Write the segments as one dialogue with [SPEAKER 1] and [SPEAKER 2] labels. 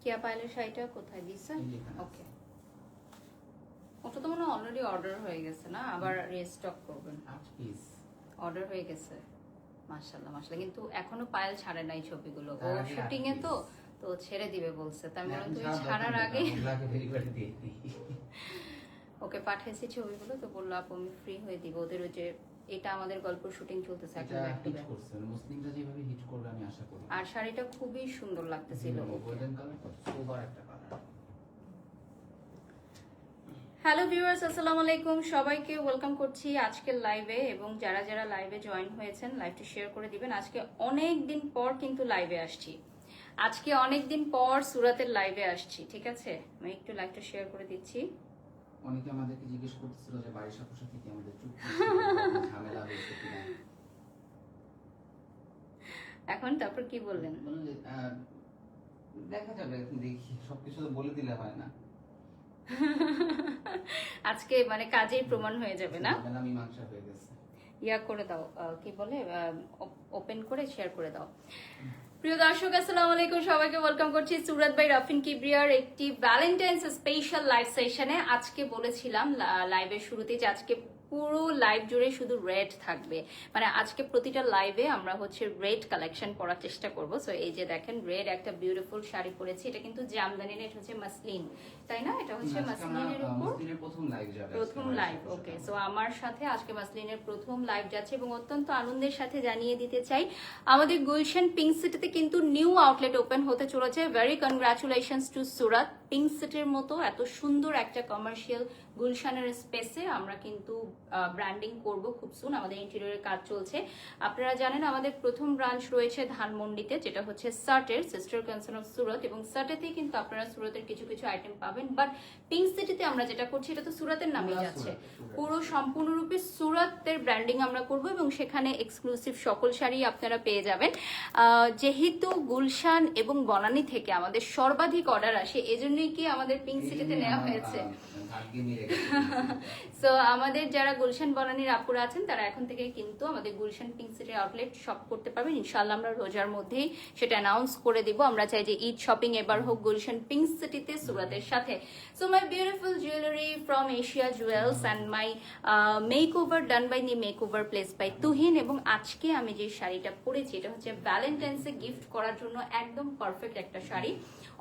[SPEAKER 1] কিয়া পাইলের শাড়িটা কোথায় দিছে? ওকে, ওটা তো মনে হয় অলরেডি অর্ডার হয়ে গেছে না, আবার রিস্টক করবেন? অর্ডার হয়ে গেছে, মাশাআল্লাহ মাশাআল্লাহ। কিন্তু এখনো পায়েল ছাড়ে নাই ছবিগুলো, ও শুটিং এ তো তো ছেড়ে দিবে বলছে। তার মানে তুমি ছাড়ার আগে ওকে পাঠিয়েছি ছবিগুলো, তো বললো আপু আমি ফ্রি হয়ে দিব। ওদের ওই যে এটা আমাদের গল্প শুটিং চলতেছে এখন ব্যাক টু ব্যাক।
[SPEAKER 2] মুসলিমটা যেভাবে হিট করবে আমি আশা করি।
[SPEAKER 1] আর শাড়িটা খুবই সুন্দর লাগতেছিল।
[SPEAKER 2] গোল্ডেন কালার কত সুন্দর একটা কালার।
[SPEAKER 1] হ্যালো ভিউয়ার্স, আসসালামু আলাইকুম, সবাইকে ওয়েলকাম করছি আজকের লাইভে। এবং যারা যারা লাইভে জয়েন হয়েছেন লাইভটি শেয়ার করে দিবেন। আজকে অনেক দিন পর কিন্তু লাইভে আসছি, আজকে অনেক দিন পর সুরাতের লাইভে আসছি, ঠিক আছে? আমি একটু লাইভটা শেয়ার করে দিচ্ছি।
[SPEAKER 2] অনেকে আমাদেরকে জিজ্ঞেস করতেছিল যে বাড়ির সাথে সাথে কি আমাদের চুক্তি ঝামেলা হয়েছে কিনা।
[SPEAKER 1] এখন তারপর কি বললেন?
[SPEAKER 2] দেখা যাবে, দেখি, সবকিছু তো বলে দিলে হয় না।
[SPEAKER 1] আজকে মানে কাজেই প্রমাণ হয়ে যাবে না?
[SPEAKER 2] মীমাংসা হয়ে গেছে।
[SPEAKER 1] ইয়া করে দাও, কি বলে, ওপেন করে শেয়ার করে দাও। প্রিয় দর্শক আসসালামু আলাইকুম, সবাইকে ওয়েলকাম করছি সুরাত বাই রাফিন কিবরিয়ার একটি ভ্যালেন্টাইন্স স্পেশাল লাইভ সেশনে। আজকে বলেছিলাম লাইভের শুরুতে যে আজকে পুরো লাইভ জুড়ে শুধু রেড থাকবে, মানে আজকে প্রতিটা লাইভে আমরা হচ্ছে রেড কালেকশন পরার চেষ্টা করব। সো এই যে দেখেন রেড একটা বিউটিফুল শাড়ি পরেছি, এটা কিন্তু জামদানি না, এটা হচ্ছে মাসলিন, তাই না? এটা হচ্ছে মাসলিনের উপর প্রথম লাইভ। ওকে, সো আমার সাথে আজকে মাসলিনের প্রথম লাইভ যাচ্ছে এবং অত্যন্ত আনন্দের সাথে জানিয়ে দিতে চাই আমাদের গুলশান পিঙ্ক সিটিতে কিন্তু নিউ আউটলেট ওপেন হতে চলেছে। ভেরি কনগ্রাচুলেশনস টু সুরাত। পিঙ্ক সিটির মতো এত সুন্দর একটা কমার্শিয়াল গুলশানের স্পেসে আমরা কিন্তু ব্র্যান্ডিং করব খুব সুন। আমাদের ইন্টেরিয়রের কাজ চলছে। আপনারা জানেন আমাদের প্রথম ব্রাঞ্চ রয়েছে ধানমন্ডিতে, যেটা হচ্ছে সার্টের সিস্টার কনসার্ন অফ সুরত, এবং সার্টেতেই কিন্তু আপনারা সুরতের কিছু কিছু আইটেম পাবেন। বাট পিঙ্ক সিটিতে আমরা যেটা করছি এটা তো সুরতের নামেই যাচ্ছে, পুরো সম্পূর্ণরূপে সুরতের ব্র্যান্ডিং আমরা করব এবং সেখানে এক্সক্লুসিভ সকল শাড়ি আপনারা পেয়ে যাবেন। যেহেতু গুলশান এবং বনানী থেকে আমাদের সর্বাধিক অর্ডার আসে, এজন্যই কি আমাদের পিঙ্ক সিটিতে নেওয়া হয়েছে। সো আমাদের যারা গুলশান বনানীর আপুরা আছেন তারা এখন থেকে কিন্তু আমাদের গুলশান পিঙ্ক সিটির আউটলেট শপ করতে পারবেন। ইনশাআল্লাহ আমরা রোজার মধ্যেই সেটা অ্যানাউন্স করে দিব। আমরা চাই যে ঈদ শপিং এবার হোক গুলশান পিঙ্ক সিটিতে সুরাতের সাথে। So my beautiful jewellery from Asia Jewels and my make over done by নি make over place by Tuhin. এবং আজকে আমি যে শাড়িটা পরেছি এটা হচ্ছে ভ্যালেন্টাইন্সে গিফট করার জন্য একদম পারফেক্ট একটা শাড়ি।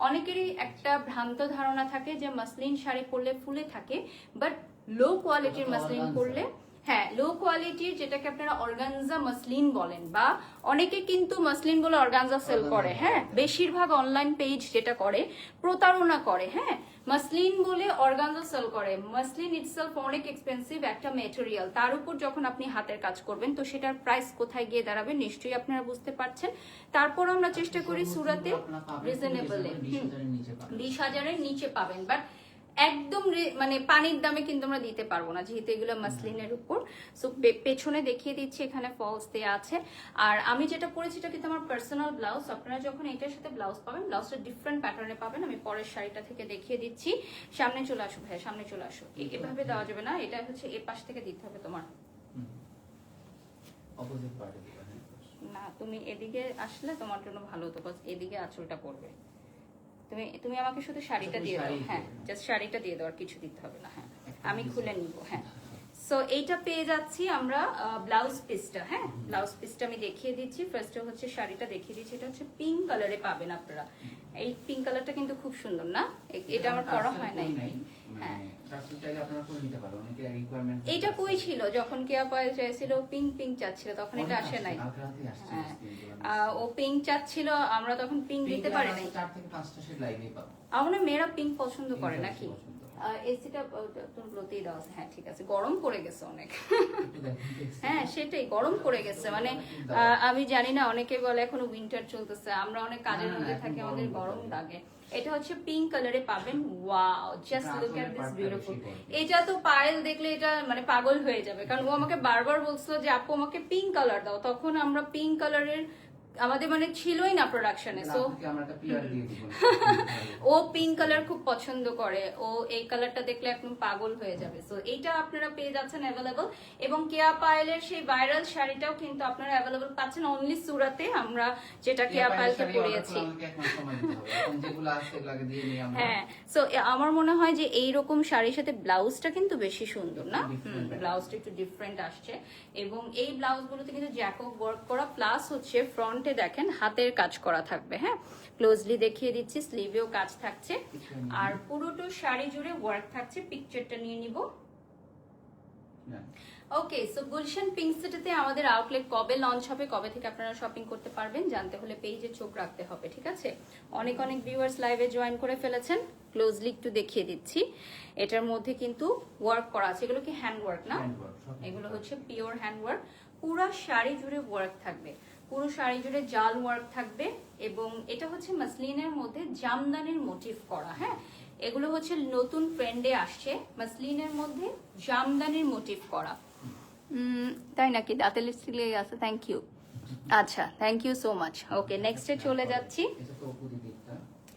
[SPEAKER 1] অনেকেরই একটা ভ্রান্ত ধারণা থাকে যে মাসলিন শাড়ি পরলে ফুলে থাকে, বাট লো কোয়ালিটির মাসলিন পরলে, হ্যাঁ লো কোয়ালিটির যেটাকে আপনারা অর্গানজা মাসলিন বলেন, বা অনেকে কিন্তু মাসলিন বলে অর্গানজা সেল করে, হ্যাঁ বেশিরভাগ অনলাইন পেজ যেটা করে প্রতারণা করে, হ্যাঁ মাসলিন বলে অর্গানজা সেল করে। মাসলিন ইটসেলফ অনেক এক্সপেন্সিভ একটা মেটেরিয়াল, তার উপর যখন আপনি হাতের কাজ করবেন তো সেটার প্রাইস কোথায় গিয়ে দাঁড়াবে নিশ্চয়ই আপনারা বুঝতে পারছেন। তারপর আমরা চেষ্টা করি সুরাতে রিজনেবলে 20,000-এর নিচে পাবেন, বাট একদম মানে পানির দামে কিন্তু আমরা দিতে পারবো না যেহেতু এগুলো মাসলিনের উপর। সো পেছনে দেখিয়ে দিচ্ছি, এখানে ফলস দেওয়া আছে। আর আমি যেটা পরেছি এটা কিন্তু আমার পার্সোনাল ব্লাউজ। আপনারা যখন এটার সাথে ব্লাউজ পাবেন ব্লাউজটা ডিফারেন্ট প্যাটার্নে পাবেন। আমি পরের শাড়িটা থেকে দেখিয়ে দিচ্ছি। সামনে চলে আসো ভাইয়া, সামনে চলে আসো। এভাবে দেওয়া যাবে না, এটা হচ্ছে এ পাশ থেকে দিতে হবে তোমার। না তুমি এদিকে আসলে তোমার জন্য ভালো হতো, এদিকে আঁচলটা পড়বে। তুমি আমাকে শুধু শাড়িটা দিয়ে দাও, হ্যাঁ জাস্ট শাড়িটা দিয়ে দাও, আর কিছু দিতে হবে না। হ্যাঁ আমি খুলে নিব। হ্যাঁ সো এইটা পেয়ে যাচ্ছি আমরা ব্লাউজ পিসটা। হ্যাঁ ব্লাউজ পিসটা আমি দেখিয়ে দিচ্ছি। ফার্স্টে হচ্ছে শাড়িটা দেখিয়ে দিচ্ছি, এটা হচ্ছে পিঙ্ক কালারে পাবেন আপনারা। এই পিঙ্ক কালারটা কিন্তু খুব সুন্দর না? এটা আমার পরা হয় নাই। হ্যাঁ এটা কই ছিল যখন কেয়া পায়ে চাইছিল পিঙ্ক পিঙ্ক চাচ্ছিল, তখন এটা আসে নাই। হ্যাঁ ও পিঙ্ক চাচ্ছিল, আমরা তখন পিঙ্ক দিতে পারি নাই। আমার মেয়েরা পিঙ্ক পছন্দ করে নাকি? এসিটা তোরগুলোতেই দেওয়া আছে। হ্যাঁ ঠিক আছে, গরম পড়ে গেছে অনেক। হ্যাঁ সেটাই গরম পড়ে গেছে, মানে আমি জানি না, অনেকে বলে এখনো উইন্টার চলতেছে, আমরা অনেক কাজের মধ্যে থাকি, আমাদের গরম লাগে। এটা হচ্ছে পিঙ্ক কালারে পাবেন। Wow, just look at this beautiful. এটা তো পায়েল দেখলে এটা মানে পাগল হয়ে যাবে, কারণ ও আমাকে বারবার বলছিল যে আপু আমাকে পিঙ্ক কালার দাও। তখন আমরা পিঙ্ক কালারের আমাদের মানে ছিলই না প্রোডাকশনে। সো
[SPEAKER 2] আপুকে আমরা একটা পিয়ার দিয়ে দিব।
[SPEAKER 1] ও পিঙ্ক কালার খুব পছন্দ করে, ও এই কালারটা দেখলে একদম পাগল হয়ে যাবে। সো এইটা আপনারা পেয়ে যাচ্ছেন অ্যাভেলেবল। এবং কেয়া পায়েলের সেই ভাইরাল শাড়িটাও কিন্তু আপনারা অ্যাভেলেবল পাচ্ছেন অনলি সুরাতে, আমরা যেটা কেয়া পায়েলকে পরিয়েছি।
[SPEAKER 2] যেগুলো আছে এগুলোকে দিয়ে নিয়ে আমরা।
[SPEAKER 1] হ্যাঁ, সো আমার মনে হয় যে এইরকম শাড়ির সাথে ব্লাউজটা কিন্তু বেশি সুন্দর না? ব্লাউজটা একটু ডিফারেন্ট আসছে এবং এই ব্লাউজগুলোতে কিন্তু জ্যাকব ওয়ার্ক করা, প্লাস হচ্ছে ফ্রন্টে দেখেন হাতের কাজ করা থাকবে। হ্যাঁ, ক্লোজলি দেখিয়ে দিচ্ছি, স্লিভেও কাজ থাকছে আর পুরোটো শাড়ি জুড়ে ওয়ার্ক থাকছে। পিকচারটা নিয়ে নিব। ওকে, সো গুলশান পিঙ্ক সিটিতে আমাদের আউটলেট কবে লঞ্চ হবে, কবে থেকে আপনারা শপিং করতে পারবেন জানতে হলে পেজে চোখ রাখতে হবে, ঠিক আছে? অনেক অনেক ভিউয়ার্স লাইভে জয়েন করে ফেলেছেন। ক্লোজলি একটু দেখিয়ে দিচ্ছি, এটার মধ্যে কিন্তু ওয়ার্ক করা আছে। এগুলো কি হ্যান্ড ওয়ার্ক না? এগুলো হচ্ছে পিওর হ্যান্ড ওয়ার্ক। পুরো শাড়ি জুড়ে ওয়ার্ক থাকবে, পুরো শাড়ি জুড়ে জাল ওয়ার্ক থাকবে এবং এটা হচ্ছে মাসলিনের মধ্যে জামদানির মোটিভ করা। হ্যাঁ, এগুলো হচ্ছে নতুন ট্রেন্ডে আসছে, মাসলিনের মধ্যে জামদানির মোটিভ করা। তাই নাকি? দাঁতে লিপস্টিক লেগে আছে, থ্যাংক ইউ। আচ্ছা, থ্যাংক ইউ সো মাচ। ওকে, নেক্সটে চলে যাচ্ছি।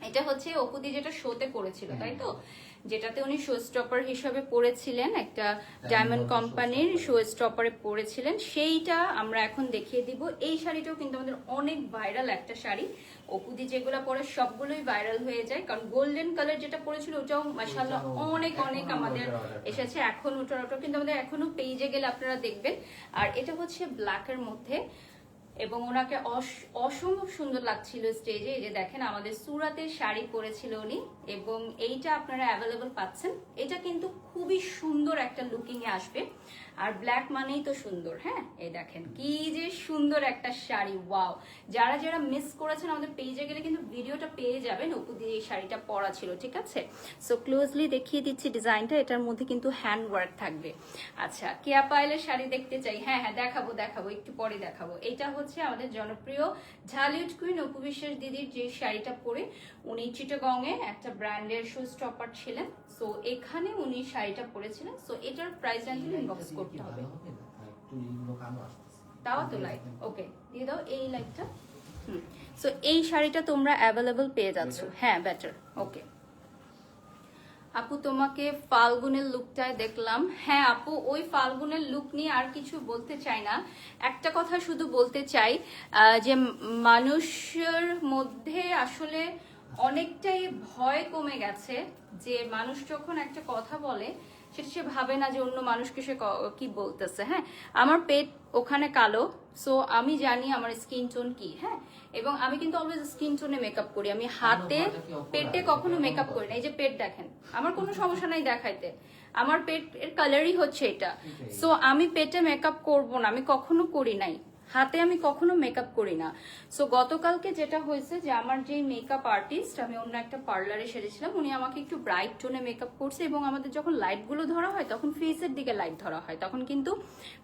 [SPEAKER 1] এটা হচ্ছে অপুদি যেটা শোতে পড়েছিল, তাই তো? যেটাতে উনি শো স্টপার হিসেবে পড়েছিলেন, একটা ডায়মন্ড কোম্পানির শো স্টপারে পড়েছিলেন, সেইটা আমরা এখন দেখিয়ে দিব। এই শাড়িটাও কিন্তু আমাদের অনেক ভাইরাল একটা শাড়ি। অপুদি যেগুলো পরে সবগুলোই ভাইরাল হয়ে যায়, কারণ গোল্ডেন কালার যেটা পড়েছিল ওটাও মাশাআল্লাহ অনেক অনেক আমাদের এসেছে। এখন ওটা কিন্তু আমাদের এখনো পেজে গেলে আপনারা দেখবেন। আর এটা হচ্ছে ব্ল্যাকের মধ্যে এবং ওনাকে অসম্ভব সুন্দর লাগছিল স্টেজে। এই যে দেখেন আমাদের সুরাতের শাড়ি পরেছিল উনি এবং এইটা আপনারা অ্যাভেলেবল পাচ্ছেন। এটা কিন্তু খুবই সুন্দর একটা লুকিং এ আসবে আর ব্ল্যাক মানেই তো সুন্দর। হ্যাঁ, এই দেখেন কি যে সুন্দর একটা শাড়ি, ওয়াও। যারা যারা মিস করেছেন আমাদের পেজে গেলে কিন্তু ভিডিওটা পেয়ে যাবেন। অপু দিয়ে এই শাড়িটা পরা ছিল, ঠিক আছে? সো ক্লোজলি দেখিয়ে দিচ্ছি ডিজাইনটা। এটার মধ্যে কিন্তু হ্যান্ড ওয়ার্ক থাকবে। আচ্ছা, কেয়া পায়েলের শাড়ি দেখতে চাই? হ্যাঁ হ্যাঁ, দেখাবো একটু পরে দেখাবো। এটা হচ্ছে আমাদের জনপ্রিয় ঢালিউড কুইন অপু বিশ্বাস দিদির যে শাড়িটা পরে উনি চিটাগং এ একটা ব্র্যান্ডের শো স্টপার ছিলেন। সো এখানে উনি শাড়িটা পরেছিলেন। সো এটার প্রাইস জানতে ইনবক্স করতে হবে। তাও তো লাইট, ওকে দিয়ে দাও এই লাইটটা। সো এই শাড়িটা তোমরা অ্যাভেলেবল পেয়ে যাচ্ছ। হ্যাঁ, বেটার। ওকে আপু, তোমাকে ফাল্গুনের লুকটায় দেখলাম। হ্যাঁ আপু, ওই ফাল্গুনের লুক নিয়ে আর কিছু বলতে চাই না। একটা কথা শুধু বলতে চাই যে মানুষের মধ্যে আসলে অনেকটাই ভয় কমে গেছে, যে মানুষ যখন একটা কথা বলে সেটা সে ভাবে না যে অন্য মানুষকে সে কি বলতেছে। হ্যাঁ, আমার পেট ওখানে কালো, সো আমি জানি আমার স্কিন টোন কি। হ্যাঁ, এবং আমি কিন্তু অলওয়েজ স্কিন টোনে মেকআপ করি। আমি হাতে পেটে কখনো মেকআপ করি না। এই যে পেট দেখেন, আমার কোনো সমস্যা নাই দেখাইতে, আমার পেট এর কালারই হচ্ছে এটা। সো আমি পেটে মেকআপ করব না, আমি কখনো করি নাই। হাতে আমি কখনো মেকআপ করি না। সো গতকালকে যেটা হয়েছে যে আমার যে মেকআপ আর্টিস্ট, আমি অন্য একটা পার্লারে সেরেছিলাম, উনি আমাকে একটু ব্রাইট টোনে মেকআপ করছে এবং আমাদের যখন লাইট গুলো ধরা হয় তখন ফেসের দিকে লাইট ধরা হয়, তখন কিন্তু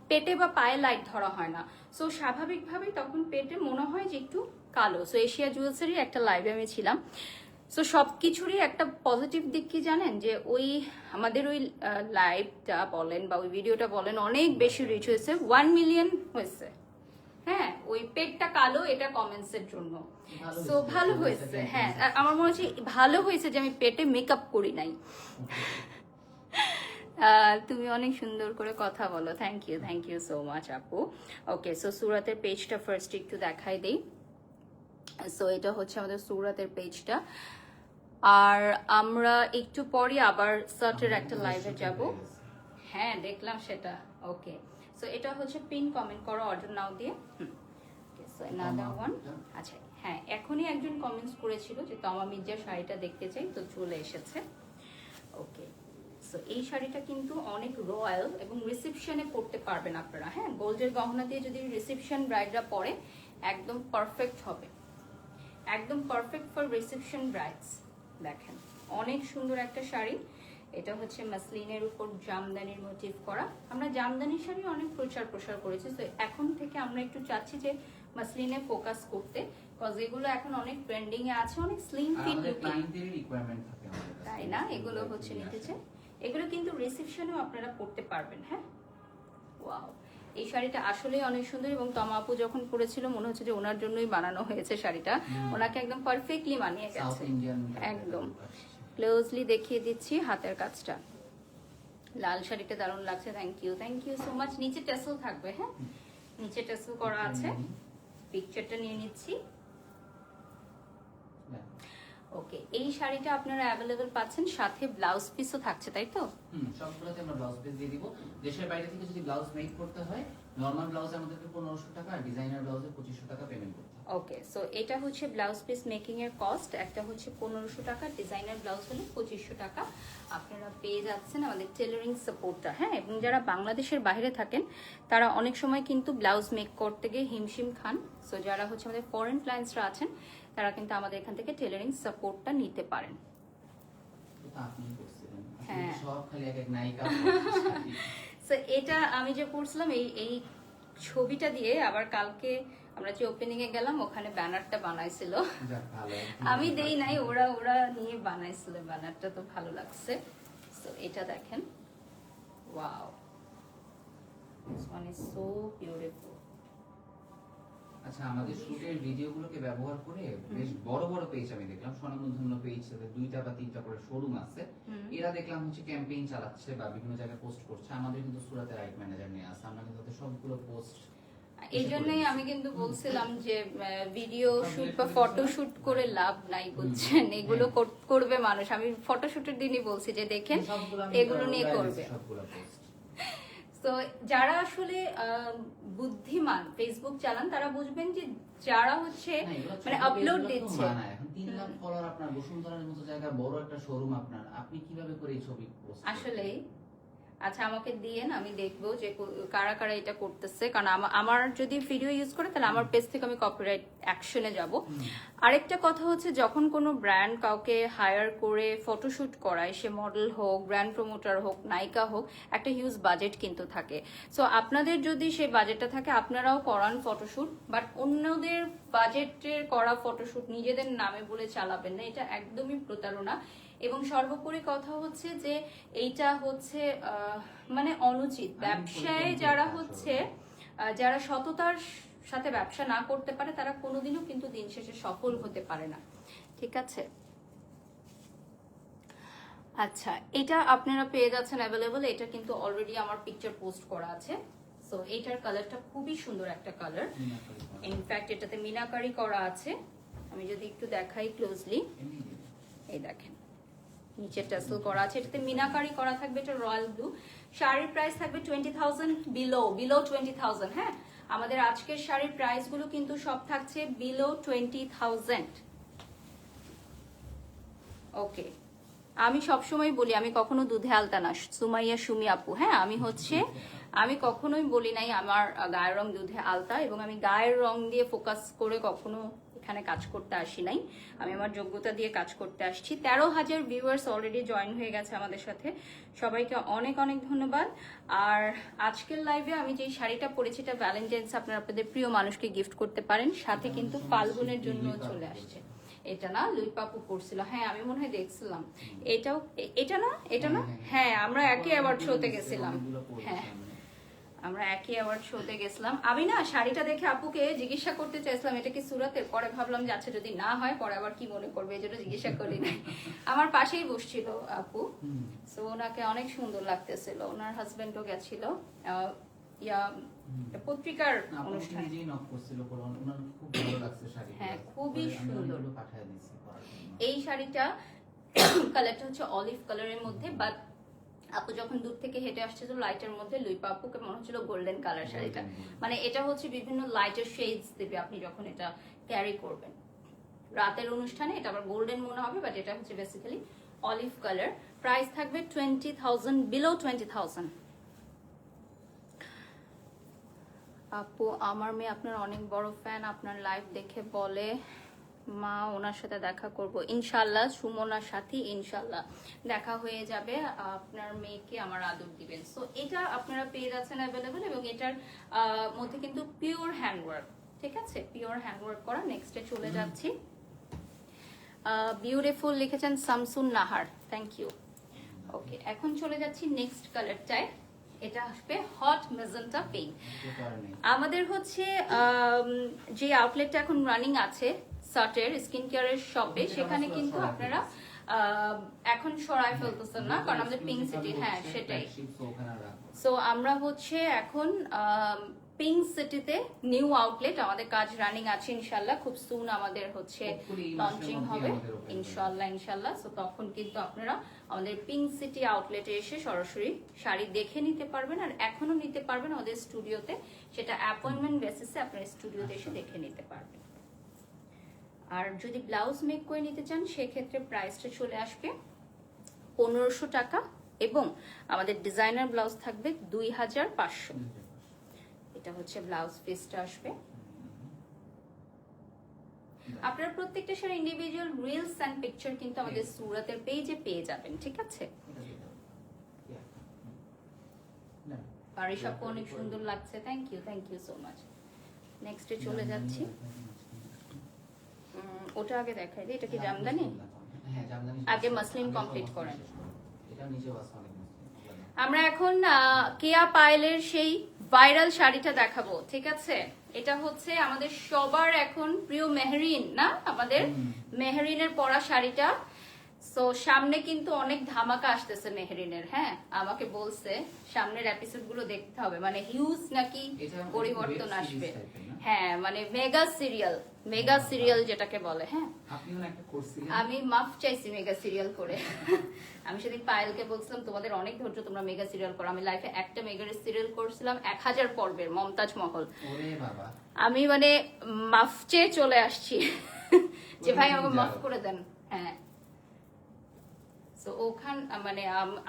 [SPEAKER 1] পেটে বা পায়ে লাইট ধরা হয় না। সো স্বাভাবিকভাবেই তখন পেটে মনে হয় যে একটু কালো। সো এশিয়া জুয়েলসেরই একটা লাইভে আমি ছিলাম। সো সবকিছুরই একটা পজিটিভ দিক কি জানেন, যে ওই আমাদের ওই লাইভটা বলেন বা ওই ভিডিওটা বলেন অনেক বেশি রিচ হয়েছে, 1 মিলিয়ন হয়েছে। হ্যাঁ, ওই পেটটা কালো এটা কমেন্টস এর জন্য। সো ভালো হয়েছে। হ্যাঁ, আমার মনে হচ্ছে ভালো হয়েছে যে আমি পেটে মেকআপ করি নাই। তুমি অনেক সুন্দর করে কথা বলো, থ্যাংক ইউ সো মাচ আপু। ওকে, সো সুরাতের পেজটা ফার্স্ট একটু দেখাই দেই। সো এটা হচ্ছে আমাদের সুরাতের পেজটা। আর আমরা একটু পরে আবার সার্টের একটা লাইভে যাব। হ্যাঁ, দেখলাম সেটা। ওকে, সো এটা হচ্ছে পিন কমেন্ট করো অর্ডার নাও দিয়ে। So another one. আচ্ছা হ্যাঁ, এখনই একজন কমেন্টস করেছিল যে তমা মির্জার শাড়িটা দেখতে চাই, তো চলে এসেছে। ওকে, সো এই শাড়িটা কিন্তু অনেক রয়্যাল এবং রিসেপশনে পরতে পারবেন আপনারা। হ্যাঁ, গোল্ডের গহনা দিয়ে যদি রিসেপশন ব্রাইডরা পরে একদম পারফেক্ট হবে, একদম পারফেক্ট ফর রিসেপশন ব্রাইডস। দেখেন অনেক সুন্দর একটা শাড়ি। এটা হচ্ছে মাসলিনের উপর জামদানির মোটিভ করা। আমরা জামদানির শাড়ি অনেক প্রসার করেছি, তো এখন থেকে আমরা একটু চাচ্ছি যে মাসলিনে ফোকাস করতে, কজ এগুলো এখন অনেক ট্রেন্ডিং এ আছে, অনেক স্লিম ফিট লুকিং। তাই না, এগুলো হচ্ছে নিতে চাই। এগুলো কিন্তু রিসেপশনেও আপনারা পড়তে পারবেন। হ্যাঁ, ওয়াও, এই শাড়িটা আসলেই অনেক সুন্দর এবং তমা আপু যখন পরেছিল মনে হচ্ছে যে ওনার জন্যই বানানো হয়েছে শাড়িটা। ওনাকে একদম পারফেক্টলি মানিয়ে
[SPEAKER 2] সাউথ
[SPEAKER 1] গেছে।
[SPEAKER 2] ইন্ডিয়ান
[SPEAKER 1] একদম ক্লোজলি দেখিয়ে দিচ্ছি হাতের কাজটা। লাল শাড়িটা দারুণ লাগছে। Thank you so much. নিচে টেসেল থাকবে, হ্যাঁ নিচে টেসেল করা আছে। পিকচারটা নিয়ে নিচ্ছি। ওকে, এই শাড়িটা আপনারা অ্যাভেলেবেল পাচ্ছেন, সাথে ব্লাউজ পিসও থাকছে, তাই তো?
[SPEAKER 2] সবগুলোতে আমরা ব্লাউজ পিস দিয়ে দিব। দেশের বাইরে থেকে যদি ব্লাউজ মেক করতে হয়, নরমাল ব্লাউজ আমাদেরকে 1500 টাকা, আর ডিজাইনার ব্লাউজে 2500 টাকা পেমেন্ট করতে হবে।
[SPEAKER 1] ওকে, সো এটা হচ্ছে ব্লাউজ পিস মেকিং এর কস্ট। একটা হচ্ছে 1500 টাকা, ডিজাইনার ব্লাউজ হলে 2500 টাকা। আপনারা পেয়ে যাচ্ছেন আমাদের টেলারিং সাপোর্টটা, হ্যাঁ। এবং যারা বাংলাদেশের বাইরে থাকেন তারা অনেক সময় কিন্তু ব্লাউজ মেক করতে গিয়ে হিমশিম খান। সো যারা হচ্ছে আমাদের ফরেন ক্লায়েন্টসরা আছেন তারা কিন্তু আমাদের এখান থেকে টেলারিং সাপোর্টটা নিতে পারেন।
[SPEAKER 2] এটা আপনিই করছিলেন,
[SPEAKER 1] হ্যাঁ।
[SPEAKER 2] সব খালি এক এক নায়িকা।
[SPEAKER 1] সো এটা আমি যে করছিলাম এই ছবিটা দিয়ে, আবার কালকে আমরা যে ওপেনিং এ গেলাম ওখানে ব্যানারটা বানাইছিল। আমি দেই নাই, ওরা নিয়ে বানাইছিল ব্যানারটা, তো ভালো লাগছে। সো এটা দেখেন, wow, this one is so beautiful.
[SPEAKER 2] আচ্ছা, আমাদের শুটের ভিডিওগুলোকে ব্যবহার করে বেশ বড় বড় পেজ আমি দেখলাম, স্বনামধন্য পেজ, 2টা বা 3টা করে শোরুম আছে। এরা দেখলাম হচ্ছে ক্যাম্পেইন চালাচ্ছে বা বিভিন্ন জায়গায় পোস্ট করছে। আমাদের কিন্তু সুরাতে রাইট ম্যানেজার নিয়ে আছে, আমরা কিন্তু সবগুলো পোস্ট
[SPEAKER 1] এই জন্যই আমি কিন্তু বলছিলাম যে ভিডিও শুট বা ফটো শুট করে লাভ নাই, বুঝছেন? এগুলো করবে মানুষ। আমি ফটো শুটের দিনই বলছি যে দেখেন এগুলো নিয়ে করবে। তো যারা আসলে বুদ্ধিমান ফেসবুক চালান তারা বুঝবেন যে যারা হচ্ছে মানে আপলোড দিচ্ছে,
[SPEAKER 2] এখন 3 লাখ ফলোয়ার আপনার, বসুন্ধরার মতো জায়গা, বড় একটা শোরুম আপনার, আপনি কিভাবে করে এই ছবি পোস্ট
[SPEAKER 1] আসলে আচ্ছা আমাকে দিয়েন, আমি দেখবো যে কারা কারা এটা করতেছে। কারণ আমার যদি ভিডিও ইউজ করে তাহলে আমার পেজ থেকে আমি কপিরাইট অ্যাকশনে যাব। আরেকটা কথা হচ্ছে, যখন কোনো ব্র্যান্ড কাউকে হায়ার করে ফটোশুট করায়, সে মডেল হোক, ব্র্যান্ড প্রমোটার হোক, নায়িকা হোক, একটা হিউজ বাজেট কিন্তু থাকে। সো আপনাদের যদি সেই বাজেটটা থাকে আপনারাও করান ফটোশুট, বাট অন্যদের বাজেটের করা ফটোশুট নিজেদের নামে বলে চালাবেন না, এটা একদমই প্রতারণা। এবং সর্বোপরি কথা হচ্ছে যে এইটা হচ্ছে মানে অনুচিত। ব্যবসায় যারা হচ্ছে যারা সততার সাথে ব্যবসা না করতে পারে তারা কোনোদিনও কিন্তু দিন শেষে সফল হতে পারে না, ঠিক আছে? আচ্ছা, এটা আপনারা পেয়ে যাচ্ছেন অ্যাভেলেবল। এটা কিন্তু অলরেডি আমার পিকচার পোস্ট করা আছে। সো এইটার কালারটা খুবই সুন্দর একটা কালার। ইনফ্যাক্ট এটাতে মিনাকারি করা আছে। আমি যদি একটু দেখাই ক্লোজলি, এই দেখেন নিচে টাসেল করা আছে, এটাতে মিনাকারি করা থাকবে। এটা রয়্যাল ব্লু। শাড়ির প্রাইস থাকবে 20,000 বিলো 20,000। হ্যাঁ, আমাদের আজকের শাড়ির প্রাইস গুলো কিন্তু সব থাকছে বিলো 20,000। ওকে, আমি সবসময় বলি আমি কখনো দুধে আলতা না, সুমাইয়া সুমি আপু। হ্যাঁ, আমি কখনোই বলি নাই আমার গায়ের রং দুধে আলতা, এবং আমি গায়ের রং দিয়ে ফোকাস করে কখনো এখানে কাজ করতে আসি নাই। আমি আমার যোগ্যতা দিয়ে কাজ করতে আসছি। 13,000 ভিউয়ার্স অলরেডি জয়েন হয়ে গেছে আমাদের সাথে, সবাইকে অনেক অনেক ধন্যবাদ। আর আজকের লাইভে আমি যে শাড়িটা পরেছি এটা ভ্যালেন্টাইন্স আপনারা আপনাদের প্রিয় মানুষকে গিফট করতে পারেন, সাথে কিন্তু ফাল্গুনের জন্য চলে আসছে। এটা না লুই পাপু পড়ছিল, হ্যাঁ আমি মনে হয় দেখছিলাম। এটা না হ্যাঁ, আমরা একই অ্যাওয়ার্ড শোতে গেছিলাম। হ্যাঁ, আমরা একই অ্যাওয়ার্ড শোতে গেছিলাম। আমি না শাড়িটা দেখে আপুকে জিজ্ঞাসা করতে চাইছিলাম এটা কি সুরাতের, পরে ভাবলাম যে আচ্ছা যদি না হয় পরে আবার কি মনে করবে, এই জন্য জিজ্ঞাসা করি নাই। আমার পাশেই বসছিল আপু, সো ওনাকে অনেক সুন্দর লাগতেছিল। ওনার হাজবেন্ডও গেছিল পত্রিকার অনুষ্ঠানে। হ্যাঁ, খুবই সুন্দর। এই শাড়িটা কালারটা হচ্ছে অলিভ কালারের মধ্যে, বাট আপু যখন দূর থেকে হেঁটে আসছিল লাইটের মধ্যে, লুইপা আপুকে মনে হচ্ছিল গোল্ডেন কালার শাড়িটা। মানে এটা হচ্ছে বিভিন্ন লাইটের শেডস দেবে আপনি যখন এটা ক্যারি করবেন রাতের অনুষ্ঠানে। এটা আবার গোল্ডেন মনে হবে, বাট এটা হচ্ছে বেসিক্যালি অলিভ কালার। প্রাইস থাকবে 20,000 বিলো 20,000। আপু আমার মেয়ে আপনার অনেক বড় ফ্যান, আপনার লাইভ দেখে বলে মা ওনার সাথে দেখা করব ইনশাল্লাহ। সুমনার সাথে ইনশাল্লাহ দেখা হয়ে যাবে, আপনার মেয়েকে আমার আদর দিবেন। সো এটা আপনারা পেয়ে যাচ্ছেন অ্যাভেলেবেল, এবং এটার মধ্যে কিন্তু পিওর হ্যান্ডওয়ার্ক, ঠিক আছে, পিওর হ্যান্ডওয়ার্ক করা। নেক্সটে চলে যাচ্ছি। বিউটিফুল লিখেছেন শামসুন নাহার, থ্যাংক ইউ। ওকে, এখন চলে যাচ্ছি নেক্সট কালারটায়। এটা আসবে হট মেজেন্টা পিঙ্ক।
[SPEAKER 2] এটা আর নেই।
[SPEAKER 1] আমাদের হচ্ছে যে আউটলেটটা এখন রানিং আছে সাটের স্কিন কেয়ারের শপে, সেখানে কিন্তু আপনারা এখন সরাই ফেলতেছেন না, কারণ আমাদের পিঙ্ক সিটি, হ্যাঁ সেটাই। সো আমরা হচ্ছে এখন পিঙ্ক সিটিতে নিউ আউটলেট, আমাদের কাজ রানিং আছে ইনশাল্লাহ, খুব সুন আমাদের হচ্ছে লঞ্চিং হবে ইনশাল্লাহ। সো তখন কিন্তু আপনারা আমাদের পিঙ্ক সিটি আউটলেটে এসে সরাসরি শাড়ি দেখে নিতে পারবেন, আর এখনো নিতে পারবেন আমাদের স্টুডিওতে, সেটা অ্যাপয়েন্টমেন্ট বেসিসে আপনারা স্টুডিওতে এসে দেখে নিতে পারবেন। আর যদি ব্লাউজ মেক করে নিতে চান সেক্ষেত্রে প্রাইসটা চলে আসবে 1500 টাকা, এবং আমাদের ডিজাইনার ব্লাউজ থাকবে 2500। এটা হচ্ছে ব্লাউজ পিসটা আসবে। আপনারা প্রত্যেকটা sari individual reels and picture কিন্তু আমাদের সুরাতের পেজে পেয়ে যাবেন, ঠিক আছে? পারিশাপু অনেক সুন্দর লাগছে, থ্যাংক ইউ সো মাচ। নেক্সটে চলে যাচ্ছি। ওটা আগে দেখাই দিই, এটা কি জামদানি?
[SPEAKER 2] হ্যাঁ জামদানি।
[SPEAKER 1] আগে মাসলিন কমপ্লিট করেন।
[SPEAKER 2] এটা নিচে বাস অনেক।
[SPEAKER 1] আমরা এখন কেয়া পায়েলের সেই ভাইরাল শাড়িটা দেখাবো, ঠিক আছে? এটা হচ্ছে আমাদের সবার এখন প্রিয় মেহরিন, না আমাদের মেহরিনের পরা শাড়িটা। সো সামনে কিন্তু অনেক ধামাকা আসতেছে মেহরিনের, হ্যাঁ আমাকে বলছে সামনের এপিসোড গুলো দেখতে হবে, মানে হিউজ নাকি পরিবর্তন আসবে। হ্যাঁ মানে মেগা সিরিয়াল যেটাকে বলে। হ্যাঁ আমি মাফ চাইছি মেগা সিরিয়াল করে। আমি সেদিন পায়েলকে বলছিলাম তোমাদের অনেক ধৈর্য, তোমরা মেগা সিরিয়াল করো। আমি লাইফে একটা মেগা সিরিয়াল করছিলাম 1000 পর্বের, মমতাজ মহল। আমি মানে মাফ চেয়ে চলে আসছি যে ভাই আমাকে মাফ করে দেন। হ্যাঁ তো ওখান মানে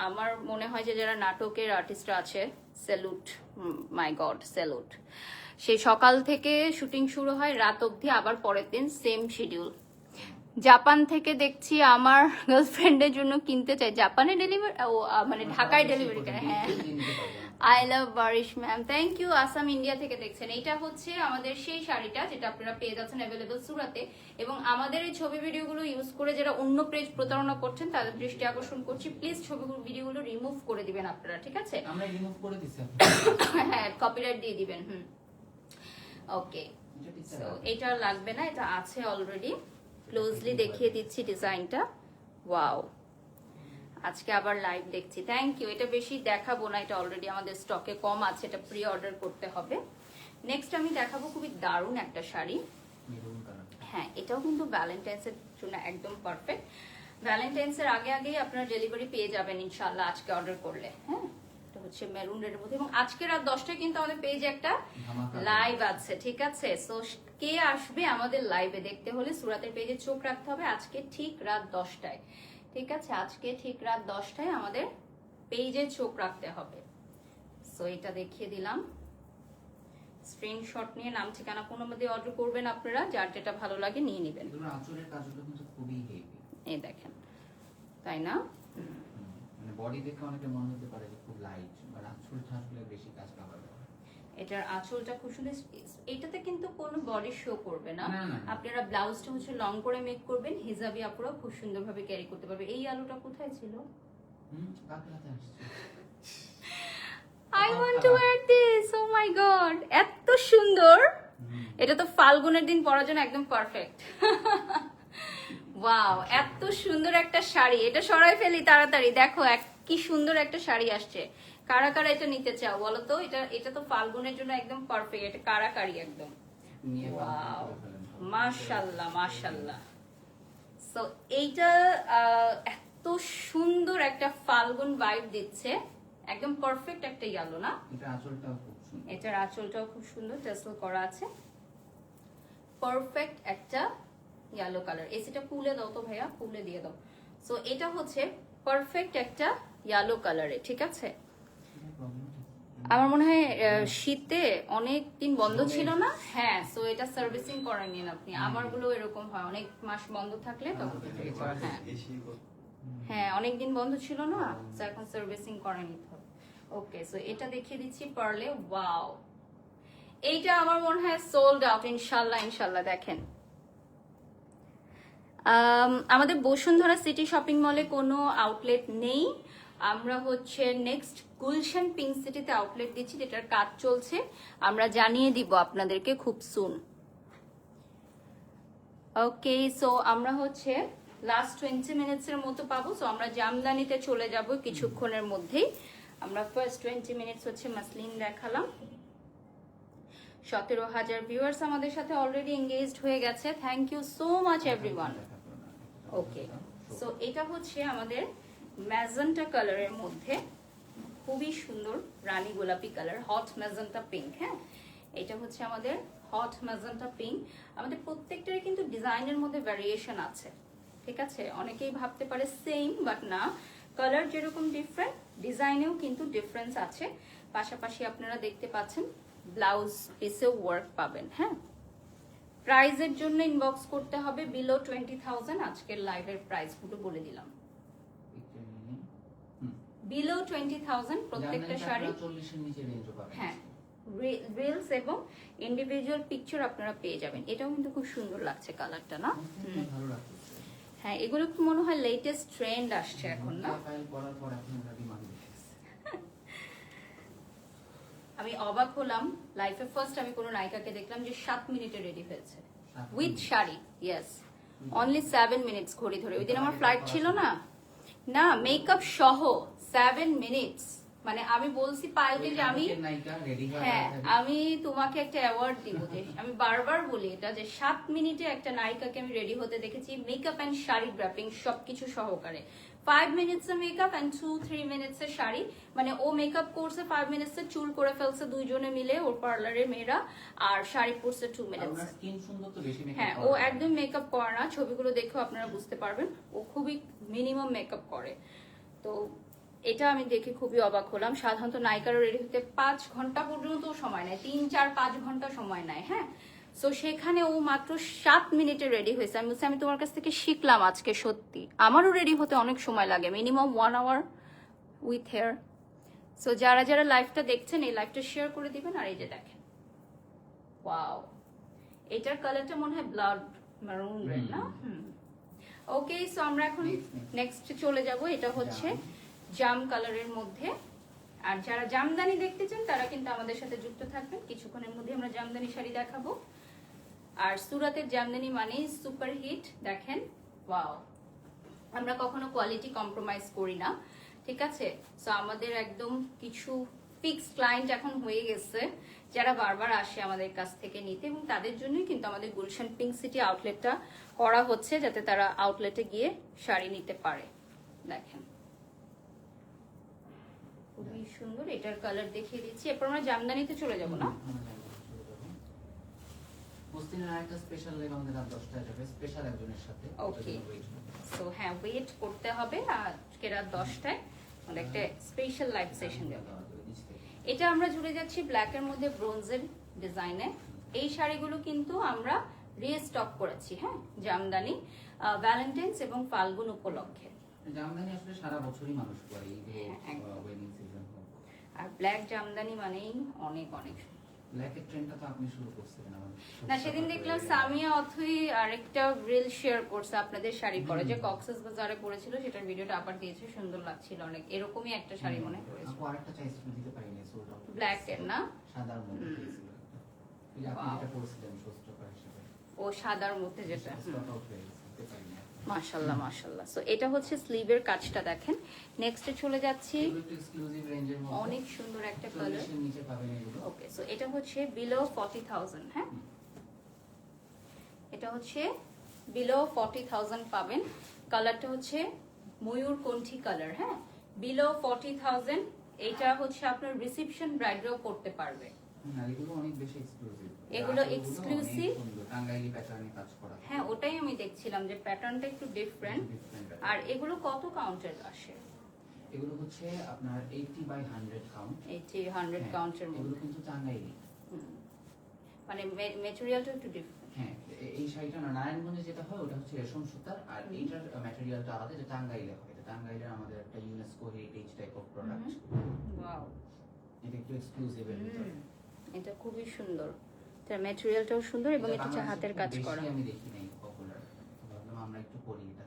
[SPEAKER 1] আমার মনে হয় যে যারা নাটকের আর্টিস্টরা আছে, স্যালুট, মাই গড স্যালুট। সেই সকাল থেকে শুটিং শুরু হয় রাত অবধি, আবার পরের দিন সেম শিডিউল। জাপান থেকে দেখছি আমার গার্লফ্রেন্ডের জন্য কিনতে চাই, জাপানে ডেলিভারি, মানে ঢাকায় ডেলিভারি করে। হ্যাঁ I love Barish ma'am, thank you. Assam India থেকে দেখছেন। এটা হচ্ছে আমাদের সেই শাড়িটা যেটা আপনারা পেয়ে যাচ্ছেন অ্যাভেলেবল সুরাতে, এবং আমাদের এই ছবি ভিডিওগুলো ইউজ করে যারা অন্য পেজ প্রতারণা করছেন তাদের দৃষ্টি আকর্ষণ করছি, প্লিজ ছবি ভিডিওগুলো রিমুভ করে দিবেন আপনারা, ঠিক আছে?
[SPEAKER 2] আমরা রিমুভ করে দিছি।
[SPEAKER 1] হ্যাঁ কপিরাইট দিয়ে দিবেন। ওকে সো এটা লাগবে না, এটা আছে অলরেডি। ক্লোজলি দেখিয়ে দিচ্ছি ডিজাইনটা। ওয়াও, আজকে আবার লাইভ দেখছি, থ্যাংক ইউ। এটা বেশি দেখাবো না, এটা অলরেডি আমাদের স্টকে কম আছে, এটা প্রি অর্ডার করতে হবে। নেক্সট আমি দেখাবো খুবই দারুণ একটা শাড়ি। হ্যাঁ এটাও কিন্তু ভ্যালেন্টাইন্স এর জন্য একদম পারফেক্ট। ভ্যালেন্টাইন্স এর আগেই আপনারা ডেলিভারি পেয়ে যাবেন ইনশাআল্লাহ আজকে অর্ডার করলে। হ্যাঁ এটা হচ্ছে মেরুন রেডের মধ্যে, এবং আজকে রাত 10টায় কিন্তু আমাদের পেজে একটা লাইভ আছে, ঠিক আছে? সো কে আসবে আমাদের লাইভে দেখতে হলে সুরাতের পেজে চোখ রাখতে হবে আজকে ঠিক রাত 10টায়, ঠিক আছে? আজকে ঠিক রাত 10টায় আমাদের পেজে চোখ রাখতে হবে। সো এটা দেখিয়ে দিলাম, স্ক্রিনশট নিয়ে নাম ঠিকানা ফোন নম্বর দিয়ে অর্ডার করবেন আপনারা, যার যেটা ভালো লাগে নিয়ে নেবেন।
[SPEAKER 2] আঁচলের কাজগুলো কিন্তু খুবই হেভি,
[SPEAKER 1] এই দেখেন, তাই না?
[SPEAKER 2] মানে বডি দেখে অনেকে মনে হতে পারে যে খুব লাইট, বাট আঁচলটা আসলে বেশি কাজ কভার করে।
[SPEAKER 1] এটার আঁচলটা খুব সুন্দর। এটাতে কিন্তু কোনো বডি শো করবে না, আপনারা ব্লাউজটা হচ্ছে লং করে মেক করবেন, হিজাবি আপুরা খুব সুন্দরভাবে ক্যারি করতে পারবে। এই আলুটা কোথায় ছিল?
[SPEAKER 2] কাকড়াতে আসছে।
[SPEAKER 1] I want to wear this, oh my god, এত সুন্দর। এটা তো ফাল্গুনের দিন পরার জন্য একদম পারফেক্ট। ওয়াও, এত সুন্দর একটা শাড়ি। এটা সরাই ফেলি তাড়াতাড়ি, দেখো কি সুন্দর একটা শাড়ি আসছে। কারা কারা এটা নিতে চাও বলো তো? এটা তো ফাল্গুনের জন্য একদম পারফেক্ট, এটা কারাকারি একদম। ওয়াও, মাশাআল্লাহ মাশাআল্লাহ। সো এইটা এত সুন্দর একটা ফাল্গুন ভাইব দিচ্ছে, একদম পারফেক্ট একটা ইয়েলো না? এটার আঁচলটাও খুব সুন্দর, টেসেল করা আছে, পারফেক্ট একটা ইয়েলো কালার। এসিটা খুলে দাও তো ভাইয়া, খুলে দিয়ে দাও। সো এটা হচ্ছে পারফেক্ট একটা ইয়েলো কালারে, ঠিক আছে? আমার মনে হয় শীতে অনেক দিন বন্ধ ছিল না, হ্যাঁ, সো এটা সার্ভিসিং করে নিন আপনি। আমারগুলো এরকম হয়, অনেক মাস বন্ধ থাকলে তখন হ্যাঁ অনেকদিন বন্ধ ছিল না, তো এখন সার্ভিসিং করে নিতে হবে। ওকে সো এটা দেখিয়ে দিচ্ছি পারলে। ওয়াও, এইটা আমার মনে হয় সোল্ড আউট ইনশাল্লাহ। দেখেন আমাদের বসুন্ধরা সিটি শপিং মলে কোনো আউটলেট নেই, আমরা হচ্ছে নেক্সট গুলশান পিঙ্ক সিটিতে আউটলেট দিচ্ছি, যেটার কাজ চলছে, আমরা জানিয়ে দিব আপনাদেরকে খুব সুন। ওকে, সো আমরা হচ্ছে লাস্ট 20 মিনিটসের মতো পাবো। সো আমরা জামদানিতে চলে যাব কিছুক্ষণের মধ্যেই। আমরা ফার্স্ট 20 মিনিটস হচ্ছে মাসলিন দেখালাম। 17,000 ভিউয়ার্স আমাদের সাথে অলরেডি এঙ্গেজড হয়ে গেছে। Thank you so much everyone. Okay, so এটা হচ্ছে আমাদের ম্যাজেন্টা কালারের মধ্যে খুবই সুন্দর রানী গোলাপি কালার, হট ম্যাজেন্টা পিঙ্ক। হ্যাঁ, এটা হচ্ছে আমাদের হট ম্যাজেন্টা পিঙ্ক। আমাদের প্রত্যেকটারই কিন্তু ডিজাইনের মধ্যে ভ্যারিয়েশন আছে, ঠিক আছে? অনেকেই ভাবতে পারে সেম, বাট না, কালার যেরকম ডিফারেন্ট, ডিজাইনেও কিন্তু ডিফারেন্স আছে। পাশাপাশি আপনারা দেখতে পাচ্ছেন ব্লাউজ পিসেও ওয়ার্ক পাবেন। হ্যাঁ, প্রাইজের জন্য ইনবক্স করতে হবে বিলো 20,000। আজকের লাইভের প্রাইসগুলো বলে দিলাম, বিলো 20,000 প্রত্যেকটা শাড়ি।
[SPEAKER 2] 40 এর নিচে রেঞ্জও পাবেন।
[SPEAKER 1] হ্যাঁ, রিলস এবং ইন্ডিভিজুয়াল পিকচার আপনারা পেয়ে যাবেন। এটাও কিন্তু খুব সুন্দর লাগছে কালারটা, না?
[SPEAKER 2] ভালো লাগছে।
[SPEAKER 1] হ্যাঁ, এগুলো কি মনে হয় লেটেস্ট ট্রেন্ড আসছে এখন, না?
[SPEAKER 2] ফাইল করার পর এখন এটা ডিমান্ড বেশি।
[SPEAKER 1] আমি অবাক হলাম, লাইফে ফার্স্ট আমি কোনো নায়িকাকে দেখলাম যে 7 মিনিটে রেডি হয়েছে with sari. Yes, only 7 minutes ঘড়ি ধরে। ওই দিন আমার ফ্লাইট ছিল না, না মেকআপ সহ 7 মিনিটস। মানে আমি বলছি পায়েলকে যে আমি, হ্যাঁ, আমি তোমাকে একটা অ্যাওয়ার্ড দিব। যে আমি বারবার বলি এটা, যে 7 মিনিটে একটা নায়িকাকে আমি রেডি হতে দেখেছি, মেকআপ অ্যান্ড শাড়ি ড্রাপিং সবকিছু সহকারে। 5 মিনিটস এর মেকআপ অ্যান্ড 2-3 মিনিটস এর শাড়ি। মানে ও মেকআপ করছে 5 মিনিটস এর, চুল করে ফেলছে দুইজনে মিলে, ওর পার্লারের মেয়েরা, আর শাড়ি পরছে 2 মিনিটস। হ্যাঁ, ও একদম মেকআপ করে না, ছবিগুলো দেখেও আপনারা বুঝতে পারবেন ও খুবই মিনিমাম মেকআপ করে। তো এটা আমি দেখে খুবই অবাক হলাম। সাধারণত নায়িকারও রেডি হতে 5 ঘন্টা পর্যন্ত সময় নেয়, 3-4-5 ঘন্টা সময় নেয়। হ্যাঁ, সো সেখানে ও মাত্র 7 মিনিটে রেডি হয়েছে। আমি বলছি আমি তোমার কাছ থেকে শিখলাম আজকে, সত্যি আমারও রেডি হতে অনেক সময় লাগে, minimum 1 hour with hair. So যারা যারা লাইভটা দেখছেন, এই লাইভটা শেয়ার করে দিবেন। আর এই যে দেখেন, ওয়াও, এটার কালারটা মনে হয় ব্লাড মারুন রেড, না? ওকে, সো আমরা এখন নেক্সট চলে যাব। এটা হচ্ছে জাম কালারের মধ্যে। আর যারা জামদানি দেখতে চান তারা কিন্তু আমাদের সাথে যুক্ত থাকবেন। কিছুক্ষণের মধ্যে আমরা জামদানি শাড়ি দেখাবো। আর সুরাতের জামদানি মানেই সুপার হিট। দেখেন, ওয়াও, আমরা কখনো কোয়ালিটি কম্প্রোমাইজ করি না, ঠিক আছে? সো আমাদের একদম কিছু ফিক্সড ক্লায়েন্ট এখন হয়ে গেছে, যারা বারবার আসে আমাদের কাছ থেকে নিতে, এবং তাদের জন্যই কিন্তু আমাদের গুলশান পিঙ্ক সিটি আউটলেটটা করা হচ্ছে, যাতে তারা আউটলেটে গিয়ে শাড়ি নিতে পারে। দেখেন, খুবই সুন্দর। এটার কালার দেখিয়ে দিচ্ছি, এরপর আমরা জামদানিতে চলে যাব, না?
[SPEAKER 2] মুসলিমের আরেকটা স্পেশাল লাইভ আমাদের রাত 10টায় যাবে, স্পেশাল একজনের সাথে।
[SPEAKER 1] ওকে, সো হ্যাঁ, ওয়েট করতে হবে। আজকে রাত 10টায় আমাদের একটা স্পেশাল লাইভ সেশন যাবে। এটা আমরা জুড়ে যাচ্ছি ব্ল্যাক এর মধ্যে ব্রোঞ্জের ডিজাইনে। এই শাড়িগুলো কিন্তু আমরা রিস্টক করেছি, হ্যাঁ, জামদানি ভ্যালেন্টাইন্স এবং ফাল্গুন উপলক্ষে।
[SPEAKER 2] জামদানি আসলে সারা বছরই মানুষ পরে, এইগুলো ওয়েডিং সিজন হোক।
[SPEAKER 1] আর ব্ল্যাক জামদানি মানেই অনেক অনেক।
[SPEAKER 2] ব্ল্যাকের ট্রেন্ডটা তো আপনি শুরু করছিলেন আমাদের।
[SPEAKER 1] না, সেদিন দেখলাম সামিয়া অথই আরেকটা রিল শেয়ার করছে আপনাদের শাড়ি পরে, যে কক্সেস বাজারে পরেছিল, সেটার ভিডিওটা আবার দিয়েছে, সুন্দর লাগছিল অনেক। এরকমই একটা শাড়ি মনে করেছে।
[SPEAKER 2] আপু আরেকটা চাইছিল, দিতে পারিনি, সোল্ড আউট।
[SPEAKER 1] ব্ল্যাক এর, না?
[SPEAKER 2] সাদার মধ্যে দিয়েছিল একটা। এই আপনি যেটা পরছিলেন শোস্টকার হিসেবে।
[SPEAKER 1] ও সাদার মধ্যে যেটা,
[SPEAKER 2] স্টক আউট হয়ে গেছে, দিতে পারিনি।
[SPEAKER 1] মাশাআল্লাহ মাশাআল্লাহ। সো এটা হচ্ছে স্লিভের কাজটা দেখেন। নেক্সটে চলে যাচ্ছি,
[SPEAKER 2] এক্সক্লুসিভ রেঞ্জের মধ্যে
[SPEAKER 1] অনেক সুন্দর একটা কালার।
[SPEAKER 2] নিচে পাবেন এগুলো।
[SPEAKER 1] ওকে, সো এটা হচ্ছে বিলো 40,000। হ্যাঁ, এটা হচ্ছে বিলো 40,000 পাবেন। কালারটা হচ্ছে ময়ূরকণ্ঠী কালার। হ্যাঁ, বিলো 40,000। এটা হচ্ছে আপনার রিসেপশন ব্রাইডরাও করতে পারবে।
[SPEAKER 2] না, এগুলো অনেক বেশি এক্সক্লুসিভ।
[SPEAKER 1] এগুলো এক্সক্লুসিভ,
[SPEAKER 2] টাঙ্গাইলি প্যাটার্নে কাজ করা।
[SPEAKER 1] হ্যাঁ, ওটাই আমি দেখছিলাম যে প্যাটার্নটা একটু ডিফারেন্ট। আর এগুলো কত কাউন্টের আসে?
[SPEAKER 2] এগুলো হচ্ছে আপনার 80/100 কাউন্ট।
[SPEAKER 1] 80-100 কাউন্টের মধ্যে।
[SPEAKER 2] এগুলো কিন্তু টাঙ্গাইলি,
[SPEAKER 1] মানে ম্যাটেরিয়ালটা একটু ডিফারেন্ট।
[SPEAKER 2] হ্যাঁ, এই শাড়িটা না, নারায়ণগঞ্জে যেটা হয় ওটা হচ্ছে রেশম সুতার, আর এইটার ম্যাটেরিয়ালটা আলাদা, যেটা টাঙ্গাইলে হয়। এটা টাঙ্গাইলের আমাদের একটা UNESCO heritage type of product.
[SPEAKER 1] Wow,
[SPEAKER 2] এটা একটু এক্সক্লুসিভ এর ভিতরে।
[SPEAKER 1] এটা খুবই সুন্দর, এটার ম্যাটেরিয়ালটাও সুন্দর, এবং এটা হচ্ছে হাতের কাজ করা।
[SPEAKER 2] আমি দেখি নাই পপুলার, ভাবলাম আমরা একটু করি এটা।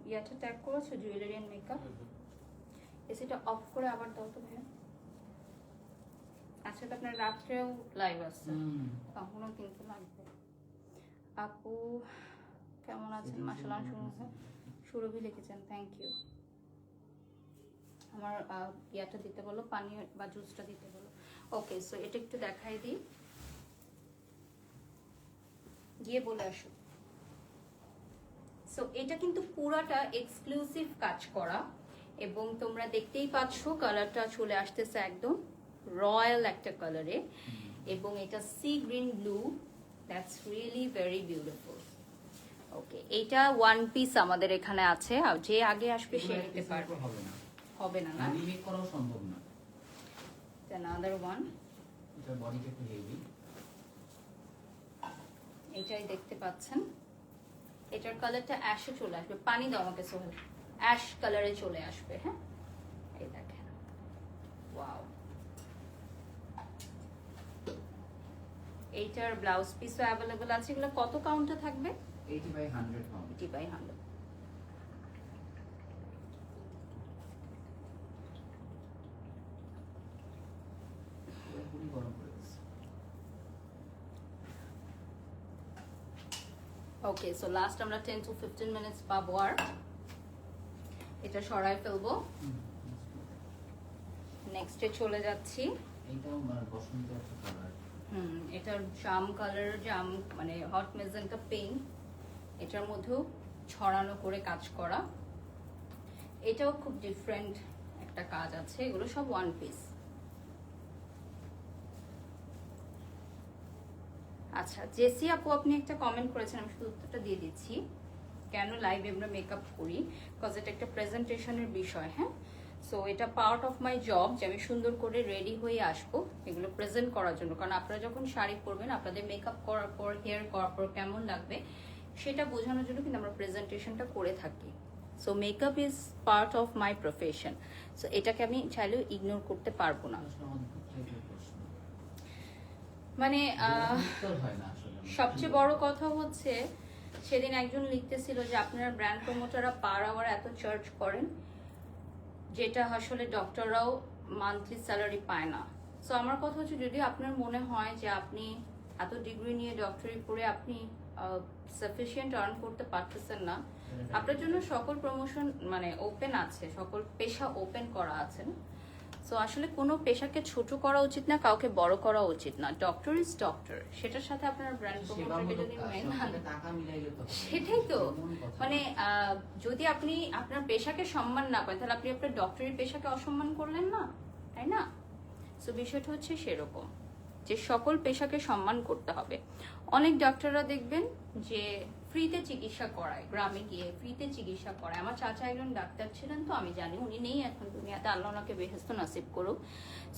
[SPEAKER 1] ইয়াটা ট্যাগ করেছো জুয়েলারি এন্ড মেকআপ, এসিটা অফ করে আবার দাও তো ভাইয়া। আচ্ছা তো আপনার রাত্রেও লাইভ আছে, তখনও কিন্তু লাগবে। আপু কেমন আছেন? মাশাআল্লাহ, সুরভি লিখেছেন, থ্যাংক ইউ। আমার ইয়াটা দিতে বলো, পানি বা জুসটা দিতে বলো। ওকে, সো এটা একটু দেখাই দিই, গিয়ে বলে আসো। সো এটা কিন্তু পুরাটা এক্সক্লুসিভ কাজ করা, এবং তোমরা দেখতেই পাচ্ছ কালারটা চলে আসতেছে একদম রয়্যাল একটা কালারে, এবং এটা sea green blue, that's really very beautiful. Okay, এটা ওয়ান পিস আমাদের এখানে আছে, আর যে আগে আসবে সে নিতে পারবে। হবে না, না
[SPEAKER 2] রিমেক করাও সম্ভব না।
[SPEAKER 1] another one,
[SPEAKER 2] এটা বডিটা একটু হেভি,
[SPEAKER 1] এটাই দেখতে পাচ্ছেন। এটার কালারটা অ্যাশে চলে আসবে, পানি দাও আমাকে সোহেল, অ্যাশ কালারে চলে আসবে। হ্যাঁ, এই দেখেন, ওয়াও। এইটার ব্লাউজ পিসও অ্যাভেলেবল আছে। এগুলো কত কাউন্টে থাকবে?
[SPEAKER 2] 80/100 পাউন্ড।
[SPEAKER 1] 80/100।
[SPEAKER 2] পুরোপুরি গরম করে দিচ্ছে।
[SPEAKER 1] ওকে, সো লাস্ট আমরা 10 to 15 মিনিটস পাবো, আর এটা সরাই ফেলবো। নেক্সটে চলে যাচ্ছি।
[SPEAKER 2] এইটাও বসন্ত একটা কালার।
[SPEAKER 1] এটার জাম কালার, জাম মানে হট মেজেন্টা পিঙ্ক, এটার মধ্যেও ছড়ানো করে কাজ করা। এটাও খুব ডিফারেন্ট একটা কাজ আছে, এগুলো সব ওয়ান পিস। আচ্ছা, জেসি আপু আপনি একটা কমেন্ট করেছেন, আমি শুধু উত্তরটা দিয়ে দিচ্ছি। কেন লাইভে আমরা মেকআপ করি? বিকজ এটা একটা প্রেজেন্টেশনের বিষয়। হ্যাঁ, সো এটা পার্ট অফ মাই জব যে আমি সুন্দর করে রেডি হয়ে আসবো এগুলো প্রেজেন্ট করার জন্য। কারণ আপনারা যখন শাড়ি পরবেন, আপনাদের মেকআপ করার পর, হেয়ার করার পর কেমন লাগবে সেটা বোঝানোর জন্য কিন্তু আমরা প্রেজেন্টেশনটা করে থাকি। So makeup is part of my profession, so এটাকে আমি চাইলেও ইগনোর করতে পারবো না। মানে সবচেয়ে বড় কথা হচ্ছে, সেদিন একজন লিখতেছিল যে আপনারা ব্র্যান্ড প্রমোটাররা পার আওয়ার এত চার্জ করেন, যেটা আসলে ডক্টররাও মান্থলি স্যালারি পায় না। সো আমার কথা হচ্ছে, যদি আপনার মনে হয় যে আপনি এত ডিগ্রি নিয়ে ডক্টরি পড়ে আপনি সাফিসিয়েন্ট আর্ন করতে পারতেছেন না, আপনার জন্য সকল প্রমোশন মানে ওপেন আছে, সকল পেশা ওপেন করা আছে। সো আসলে কোনো পেশাকে ছোট করা উচিত না, কাউকে বড় করা উচিত না। ডক্টর ইজ ডক্টর, সেটার সাথে আপনার ব্র্যান্ড প্রমোটারকে যদি সেটাই তো মানে যদি আপনি আপনার পেশাকে সম্মান না পান, তাহলে আপনি আপনার ডক্টরি পেশাকে অসম্মান করলেন না, তাই না? সো বিষয়টা হচ্ছে সেরকম যে সকল পেশাকে সম্মান করতে হবে। অনেক ডক্টররা দেখবেন যে ফ্রিতে চিকিৎসা করায়, গ্রামে গিয়ে ফ্রিতে চিকিৎসা করায়। আমার চাচা একজন ডাক্তার ছিলেন, তো আমি জানি, উনি নেই এখন দুনিয়াতে, আল্লাহ ওনাকে বেহেস্ত নাসিব করুক।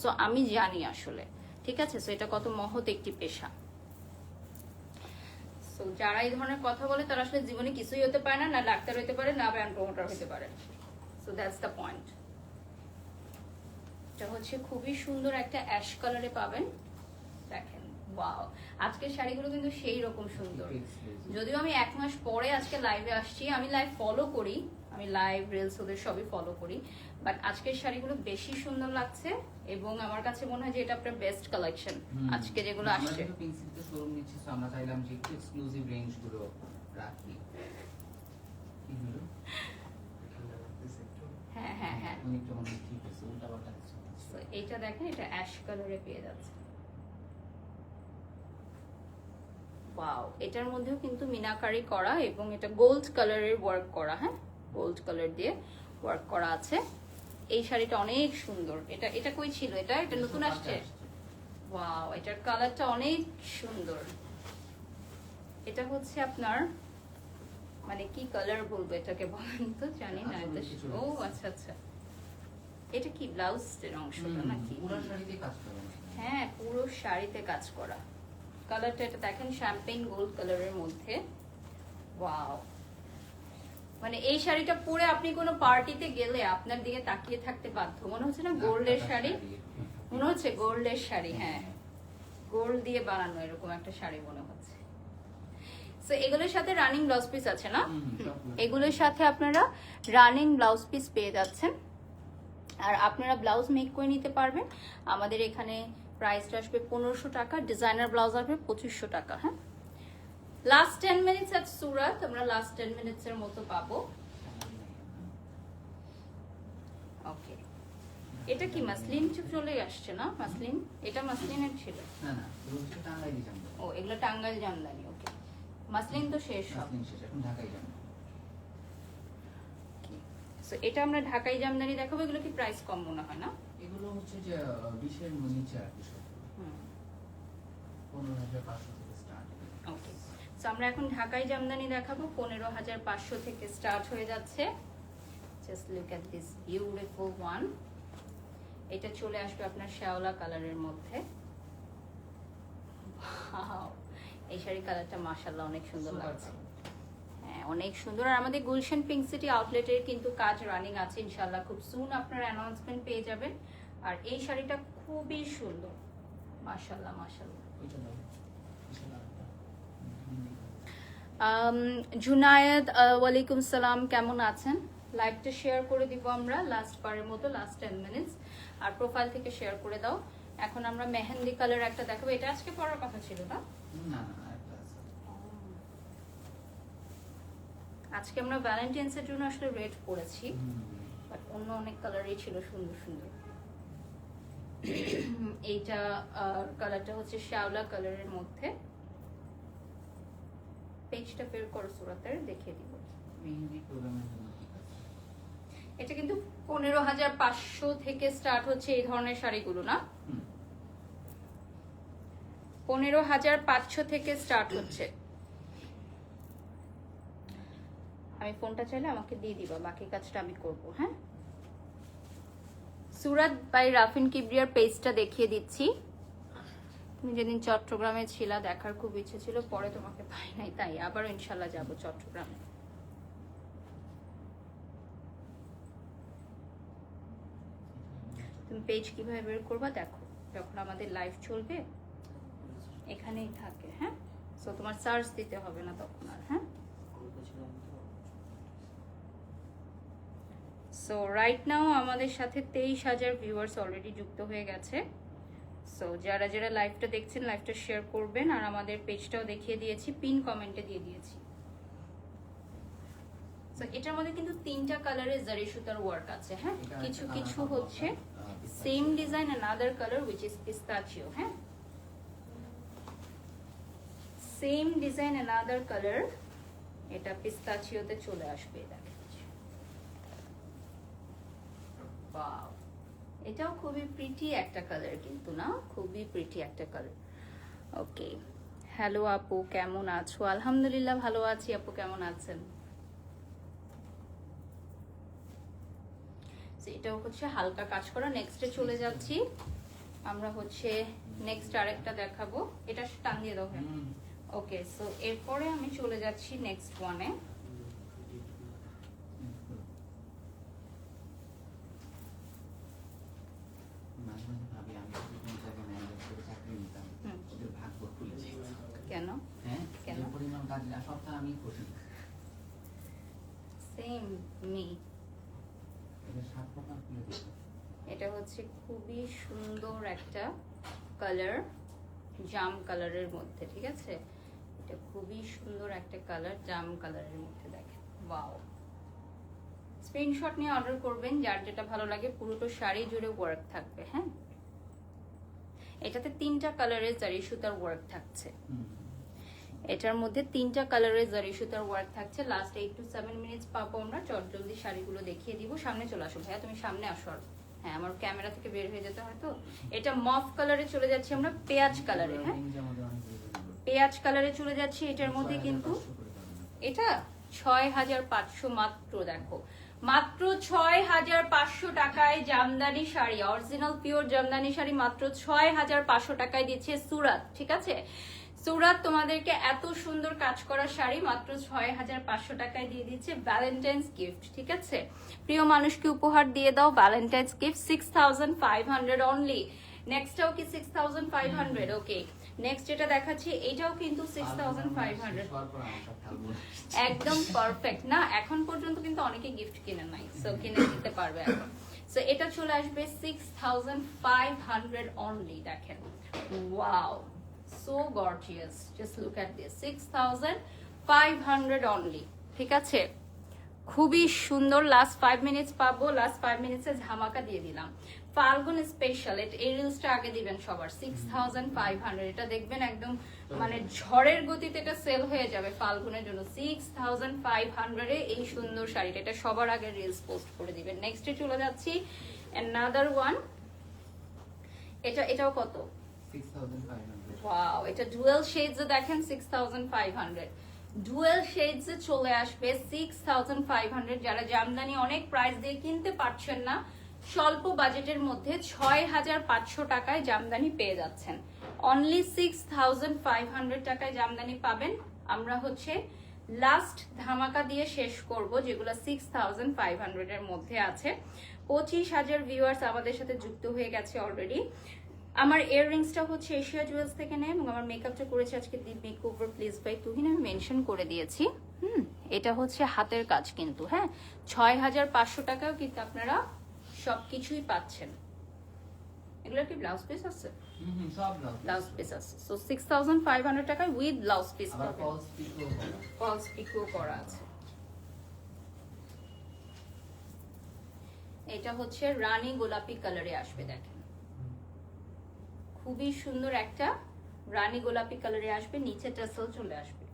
[SPEAKER 1] সো আমি জানি আসলে, ঠিক আছে? সো এটা কত মহৎ একটি পেশা। সো যারা এই ধরনের কথা বলে তারা আসলে জীবনে কিছুই হতে পারে না, না ডাক্তার হতে পারে, না ব্র্যান্ড প্রমোটার হতে পারে। So that's the point. এটা হচ্ছে খুবই সুন্দর একটা অ্যাশ কালারে পাবেন, দেখেন। ওয়াও, আজকের শাড়িগুলো কিন্তু সেই রকম সুন্দর। যদিও আমি 1 মাস পরে আজকে লাইভে আসছি, আমি লাইভ ফলো করি, আমি লাইভ রিলস ওদের সবই ফলো করি, বাট আজকের শাড়িগুলো বেশি সুন্দর লাগছে, এবং আমার কাছে মনে হয় যে এটা আপনার বেস্ট কালেকশন আজকে যেগুলো আসছে।
[SPEAKER 2] আমরা পিঙ্কসিতে শোরুম নিচ্ছি, সো আমরা চাইলাম যে একটু এক্সক্লুসিভ রেঞ্জ গুলো রাখি। কি হলো?
[SPEAKER 1] হ্যাঁ হ্যাঁ হ্যাঁ,
[SPEAKER 2] অনেকটা মনে ঠিক আছে, উল্টা পাল্টা কিছু না।
[SPEAKER 1] সো এইটা দেখেন, এটা অ্যাশ কালারে পেয়ে যাচ্ছে। ওয়াও, এটার মধ্যেও কিন্তু মিনাকারি করা, এবং এটা গোল্ড কালারের ওয়ার্ক করা। হ্যাঁ, গোল্ড কালার দিয়ে ওয়ার্ক করা আছে। এই শাড়িটা অনেক সুন্দর। এটা এটা কই ছিল? এটা এটা নতুন আসছে। ওয়াও, এটার কালারটা অনেক সুন্দর। এটা হচ্ছে আপনার মানে কি কালার বলবো এটাকে, বলেন তো, জানি না। ও আচ্ছা আচ্ছা, এটা কি ব্লাউজের অংশটা নাকি?
[SPEAKER 2] পুরো শাড়িতে কাজ করা।
[SPEAKER 1] হ্যাঁ, পুরো শাড়িতে কাজ করা। কালারটা এটা দেখেন, শ্যাম্পেন গোল্ড কালারের মধ্যে। ওয়াও, মানে এই শাড়িটা পরে আপনি কোনো পার্টিতে গেলে আপনার দিকে তাকিয়ে থাকতে বাধ্য। মনে হচ্ছে না গোল্ডের শাড়ি? মনে হচ্ছে গোল্ডের শাড়ি। হ্যাঁ, গোল্ড দিয়ে বানানো এরকম একটা শাড়ি মনে হচ্ছে। সো এগুলোর সাথে রানিং ব্লাউজ পিস আছে না?
[SPEAKER 2] সবগুলো।
[SPEAKER 1] এগুলোর সাথে আপনারা রানিং ব্লাউজ পিস পেয়ে যাচ্ছেন, আর আপনারা ব্লাউজ মেক করে নিতে পারবেন। আমাদের এখানে প্রাইসটা আসবে 1500 টাকা, ডিজাইনার ব্লাউজ আসবে 2500 টাকা। হ্যাঁ, লাস্ট 10 মিনিটস এট সুরাত, আমরা লাস্ট 10 মিনিটস এর মতো পাবো। ওকে, এটা কি মাসলিন চলে আসছে না? মাসলিন, এটা মাসলিনের ছিল।
[SPEAKER 2] না না, এগুলো হচ্ছে টাঙ্গাইল জামদানি।
[SPEAKER 1] ও, এগুলো টাঙ্গাইল জামদানি। ওকে, মাসলিন তো শেষ সব।
[SPEAKER 2] মাসলিন শেষ, এখন ঢাকাই জামদানি।
[SPEAKER 1] সো এটা আমরা ঢাকাই জামদানি দেখাবো। এগুলো কি প্রাইস কম মনে হয় না?
[SPEAKER 2] এগুলো হচ্ছে যে 20-এর নিচে আর কি সব। 15,500 থেকে স্টার্ট।
[SPEAKER 1] ওকে, সো আমরা এখন ঢাকাই জামদানি দেখাবো। 15,500 থেকে স্টার্ট হয়ে যাচ্ছে। Just look at this beautiful one. এটা চলে আসবে আপনার শ্যাওলা কালারের মধ্যে। Wow! এই শাড়ি কালারটা মাশাআল্লাহ অনেক সুন্দর লাগছে। হ্যাঁ, অনেক সুন্দর। আর আমাদের গুলশান পিঙ্ক সিটি আউটলেটের কিন্তু কাজ রানিং আছে, ইনশাআল্লাহ খুব সুন আপনারা অ্যানাউন্সমেন্ট পেয়ে যাবেন। আর এই শাড়িটা খুবই সুন্দর, মাশাআল্লাহ মাশাআল্লাহ।
[SPEAKER 2] ওইটা দাও।
[SPEAKER 1] জুনায়েদ, ওয়ালাইকুম সালাম, কেমন আছেন? লাইভটা শেয়ার করে দিব আমরা লাস্ট বারের মতো, লাস্ট 10 মিনিটস। আর প্রোফাইল থেকে শেয়ার করে দাও। এখন আমরা মেহেন্দি কালার একটা দেখাবো। এটা আজকে পরার কথা ছিল না?
[SPEAKER 2] না না, আরেকটা আছে।
[SPEAKER 1] আজকে আমরা ভ্যালেন্টাইন্স এর জন্য আসলে রেড পরেছি, বাট অন্য অনেক কালারই ছিল সুন্দর সুন্দর। এইটা কালারটা হচ্ছে শ্যাওলা কালারের মধ্যে। পেজটা বের করো সুরাতের, দেখিয়ে দিব।
[SPEAKER 2] মেহেন্দি প্রোগ্রামের জন্য ঠিক আছে।
[SPEAKER 1] এটা কিন্তু 15,500 থেকে স্টার্ট হচ্ছে এই ধরনের শাড়িগুলো না? 15,500 থেকে স্টার্ট হচ্ছে। আমি ফোনটা চাইলে আমাকে দিয়ে দিবা, বাকি কাজটা আমি করব। হ্যাঁ, সুরাত বাই রাফিন কিবরিয়ার পেজটা দেখিয়ে দিচ্ছি। তুমি যেদিন চট্টগ্রামে ছিলা, দেখার খুব ইচ্ছে ছিল, পরে তোমাকে পাই নাই, তাই আবার ইনশাল্লাহ যাব চট্টগ্রামে। তুমি পেজ কিভাবে বের করবা দেখো, যখন আমাদের লাইভ চলবে এখানেই থাকে। হ্যাঁ, সো তোমার সার্চ দিতে হবে না তখন আর। হ্যাঁ, সো রাইট নাও আমাদের সাথে 23,000 ভিউয়ার্স অলরেডি যুক্ত হয়ে গেছে। সো যারা যারা লাইভটা দেখছেন, লাইভটা শেয়ার করবেন। আর আমাদের পেজটাও দেখিয়ে দিয়েছি, পিন কমেন্টে দিয়ে দিয়েছি। সো এটার মধ্যে কিন্তু 3টা কালারের জারি সুতার ওয়ার্ক আছে। হ্যাঁ, কিছু কিছু হচ্ছে same design and other colour which is pistachio. হ্যাঁ, same design and other colour, এটা পিস্তাচিওতে চলে আসবে। দেখেন, ওয়াও, এটাও খুবই প্রিটি একটা কালার কিন্তু না? খুবই প্রিটি একটা কালার। ওকে, হ্যালো আপু, কেমন আছো? আলহামদুলিল্লাহ ভালো আছি। আপু কেমন আছেন? এটাও হচ্ছে হালকা কাজ করা। নেক্সটে চলে যাচ্ছি আমরা, হচ্ছে নেক্সট আরেকটা দেখাবো। এটা টান দিয়ে দাও। হ্যাঁ, ওকে, সো এরপরে আমি চলে যাচ্ছি নেক্সট ওয়ানে। কেন?
[SPEAKER 2] কেন পরিমাণ কাজ না, সবটা আমি করি।
[SPEAKER 1] Same me.
[SPEAKER 2] এটা 7 প্রকার খুলে দিই।
[SPEAKER 1] এটা হচ্ছে খুবই সুন্দর একটা কালার, জাম কালারের মধ্যে। ঠিক আছে, এটা খুবই সুন্দর একটা কালার, জাম কালারের মধ্যে। দেখেন, ওয়াও। স্ক্রিনশট নিয়ে অর্ডার করবেন, যার যেটা ভালো লাগে। পুরোটা শাড়ি জুড়ে ওয়ার্ক থাকবে। হ্যাঁ, এটাতে 3টা কালারের জারি সুতার ওয়ার্ক থাকছে। এটার মধ্যে 3টা কালারের জারি সুতার ওয়ার্ক থাকছে। লাস্ট 8 to 7 মিনিটস পাবো আমরা। জলদি শাড়িগুলো দেখিয়ে দিব। সামনে চলে আসো ভাইয়া, তুমি সামনে আসো। আর হ্যাঁ, আমার ক্যামেরা থেকে বের হয়ে যেতে হয় তো। এটা মফ কালারে চলে যাচ্ছি আমরা, পেঁয়াজ কালারে। হ্যাঁ, পেঁয়াজ কালারে চলে যাচ্ছি। এটার মধ্যে কিন্তু এটা 6,500 মাত্র। দেখো, মাত্র 6,500 টাকায় জামদানি শাড়ি, অরিজিনাল পিওর জামদানি শাড়ি মাত্র 6,500 টাকায় দিচ্ছে সুরাত। ঠিক আছে, সুরাত তোমাদেরকে এত সুন্দর কাজ করা শাড়ি মাত্র 6,500 টাকায় দিয়ে দিচ্ছে। Valentine's gift. ঠিক আছে, প্রিয় মানুষকে উপহার দিয়ে দাও ভ্যালেন্টাইন্স গিফট। 6,500 অনলি। নেক্সটটাও কি 6,500? ওকে, নেক্সট যেটা দেখাচ্ছি এটাও কিন্তু 6500
[SPEAKER 2] শেষ হওয়ার পর আমার সব থাকবো।
[SPEAKER 1] একদম পারফেক্ট না, এখন পর্যন্ত কিন্তু অনেকে গিফট কিনে নাই, সো কিনে দিতে পারবে এখন। সো এটা চলে আসবে 6500 অনলি। দেখেন, wow, so gorgeous, just look at this, 6500 only. ঠিক আছে, খুবই সুন্দর। লাস্ট 5 মিনিটস পাবো, লাস্ট 5 মিনিটসে ধামাকা দিয়ে দিলাম। ফাল্গুন স্পেশাল, এই রিলসটা আগে দিবেন সবার। 6500, এটা দেখবেন একদম মানে ঝড়ের গতিতে এটা সেল হয়ে যাবে ফাল্গুনের জন্য। 6500 এ এই সুন্দর শাড়িটা, এটা সবার আগে রিলস পোস্ট করে দিবেন। নেক্সটে চলে যাচ্ছি, অ্যানাদার ওয়ান। এটাও কত?
[SPEAKER 2] 6500
[SPEAKER 1] ওয়াও, এটা ডুয়েল শেডস এ দেখেন 6500। ডুয়েল শেডস এ চলে আসবে 6500। যারা জামদানি অনেক প্রাইস দিয়ে কিনতে পারছেন না, স্বল্প বাজেটের মধ্যে 6500 টাকায় জামদানি পেয়ে যাচ্ছেন। অনলি 6500 টাকায় জামদানি পাবেন। আমরা হচ্ছে লাস্ট ধামাকা দিয়ে শেষ করব, যেগুলো 6500 এর মধ্যে আছে। 25000 ভিউয়ার্স আমাদের সাথে যুক্ত হয়ে গেছে অলরেডি। আমার ইয়াররিংসটা হচ্ছে এশিয়া জুয়েলস থেকে নেয়, এবং আমার মেকআপটা করেছে আজকে দি মেকওভার প্লিজ বাই তুহিন, আমি মেনশন করে দিয়েছি। এটা হচ্ছে হাতের কাজ কিন্তু, হ্যাঁ, 6500 টাকাও কিন্তু আপনারা সবকিছুই পাচ্ছেন। এগুলো কি ব্লাউজ পিস আছে?
[SPEAKER 2] সব
[SPEAKER 1] ব্লাউজ পিস আছে। সো 6500 টাকায় উইথ ব্লাউজ পিস
[SPEAKER 2] আবার
[SPEAKER 1] পাবেন।
[SPEAKER 2] ফলস পিকও করা।
[SPEAKER 1] ফলস পিকও করা আছে। এটা হচ্ছে রানী গোলাপি কালারে আসবে, দেখেন খুবই সুন্দর একটা রানী গোলাপি কালারে আসবে, নিচে টাসেল চলে আসবে।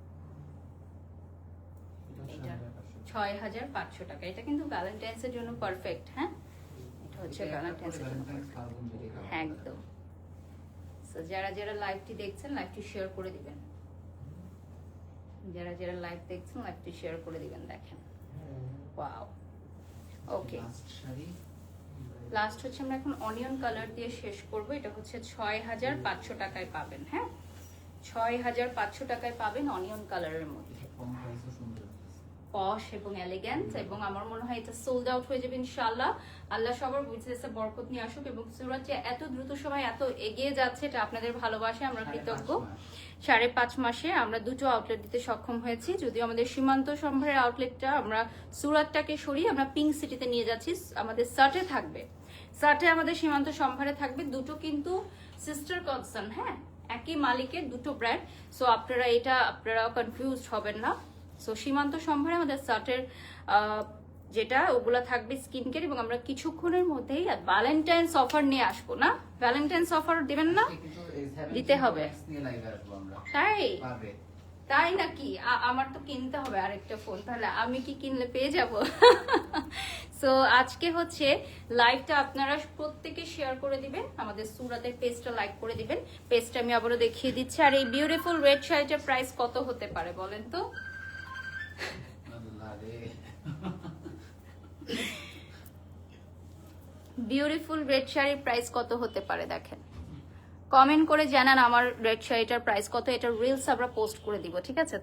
[SPEAKER 1] এটা 6500 টাকা। এটা কিন্তু ভ্যালেন্টাইন্স এর জন্য পারফেক্ট। হ্যাঁ, এটা হচ্ছে ভ্যালেন্টাইন্স এর জন্য perfect। একদম। সো যারা যারা লাইভটি দেখছেন, লাইভটি শেয়ার করে দিবেন। যারা যারা লাইভ দেখছেন, লাইভটি শেয়ার করে দিবেন। দেখেন, ওয়াও। ওকে,
[SPEAKER 2] লাস্ট শাড়ি
[SPEAKER 1] লাস্ট হচ্ছে আমরা এখন অনিয়ন কালার দিয়ে শেষ করব। এটা হচ্ছে 6500 টাকায় পাবেন। হ্যাঁ, 6500 টাকায় পাবেন অনিয়ন কালারের মধ্যে।
[SPEAKER 2] কম প্রাইসও সুন্দর।
[SPEAKER 1] পশ এবং এলিগেন্ট, এবং আমার মনে হয় এটা সোল্ড আউট হয়ে যাবে ইনশাআল্লাহ। আল্লাহ সবার বিজনেসে বরকত নিয়ে আসুক, এবং সুরাত যে এত দ্রুত সময় এত এগিয়ে যাচ্ছে, এটা আপনাদের ভালোবাসায় আমরা কৃতজ্ঞ। 5.5 মাসে আমরা 2টো আউটলেট দিতে সক্ষম হয়েছি। যদিও আমাদের সীমান্ত সম্ভারের আউটলেটটা আমরা সুরাতটাকে সরিয়ে আমরা পিঙ্ক সিটিতে নিয়ে যাচ্ছি। আমাদের সার্টে থাকবে, সার্টে আমাদের সীমান্ত সম্ভারে থাকবে। দুটো কিন্তু সিস্টার কনসার্ন, হ্যাঁ, একই মালিকের দুটো ব্র্যান্ড। সো আপনারা কনফিউজ হবেন না। সো সীমান্ত সম্ভারে আমাদের সার্টের যেটা ওগুলা থাকবে স্কিন কেয়ার, এবং আমরা কিছুক্ষণের মধ্যেই ভ্যালেন্টাইন্স অফার নিয়ে আসবো। না, ভ্যালেন্টাইন্স অফার দিবেন না? দিতে হবে। তাই তাই নাকি? আমার তো কিনতে হবে আরেকটা ফোন, তাহলে আমি কি কিনলে পেয়ে যাব? সো আজকে হচ্ছে লাইভটা আপনারা প্রত্যেকে শেয়ার করে দিবেন, আমাদের সুরাতের পেজটা লাইক করে দিবেন। পেজটা আমি আবারও দেখিয়ে দিচ্ছি। আর এই বিউটিফুল রেড শাড়িটার প্রাইস কত হতে পারে বলেন তো? বিউটিফুল রেড শাড়ির প্রাইস কত হতে পারে দেখেন, কমেন্ট করে জানান আমার রেড শাড়িটার প্রাইস কত। এটা রিলস আমরা পোস্ট করে দিব, ঠিক আছে?